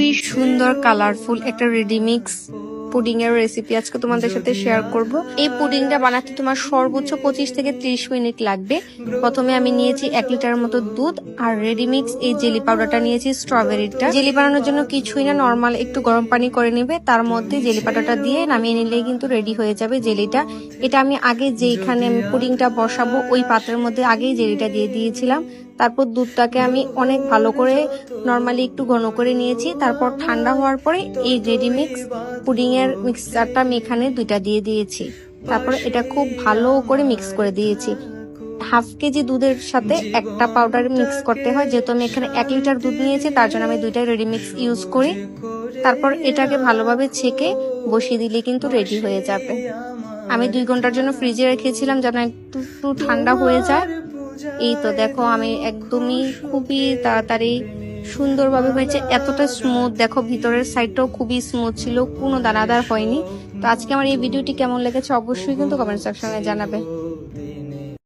খুবই সুন্দর কালারফুল একটা রেডিমিক্স পুডিং এর রেসিপি আজকে তোমাদের সাথে শেয়ার করব। এই পুডিংটা বানাতে তোমার সর্বোচ্চ 25 থেকে 30 মিনিট লাগবে। প্রথমে আমি নিয়েছি 1 লিটার মতো দুধ আর রেডিমিক্স এই জেলি পাউডারটা নিয়েছি স্ট্রবেরিটা। জেলি বানানোর জন্য কিছুই না, নর্মাল একটু গরম পানি করে নেবে, তার মধ্যে জেলি পাউডারটা দিয়ে নামিয়ে নিলেই কিন্তু রেডি হয়ে যাবে জেলিটা। এটা আমি আগে যেখানে আমি পুডিংটা বসাবো ওই পাত্রের মধ্যে আগেই জেলিটা দিয়ে দিয়েছিলাম। তারপর দুধটাকে আমি অনেক ভালো করে নর্মালি একটু ঘন করে নিয়েছি। তারপর ঠান্ডা হওয়ার পরে এই রেডিমিক্স পুডিং এর মিক্সচারটা আমি এখানে দুইটা দিয়ে দিয়েছি। তারপর এটা খুব ভালো করে মিক্স করে দিয়েছি। হাফ কেজি দুধের সাথে একটা পাউডার মিক্স করতে হয়, যেহেতু আমি এখানে 1 লিটার দুধ নিয়েছি তার জন্য আমি দুইটা রেডিমিক্স ইউজ করি। তারপর এটাকে ভালোভাবে ছেঁকে বসিয়ে দিলে কিন্তু রেডি হয়ে যাবে। আমি 2 ঘন্টার জন্য ফ্রিজে রেখেছিলাম যেন একটু ঠান্ডা হয়ে যায়। এই তো দেখো আমি একদমই খুবই তাড়াতাড়ি সুন্দরভাবে হয়েছে, এতটা স্মুথ। দেখো ভিতরের সাইডটাও খুবই স্মুথ ছিল, কোনো দানাদার হয়নি। তো আজকে আমার এই ভিডিওটি কেমন লেগেছে অবশ্যই কিন্তু কমেন্ট সেকশনে জানাবে।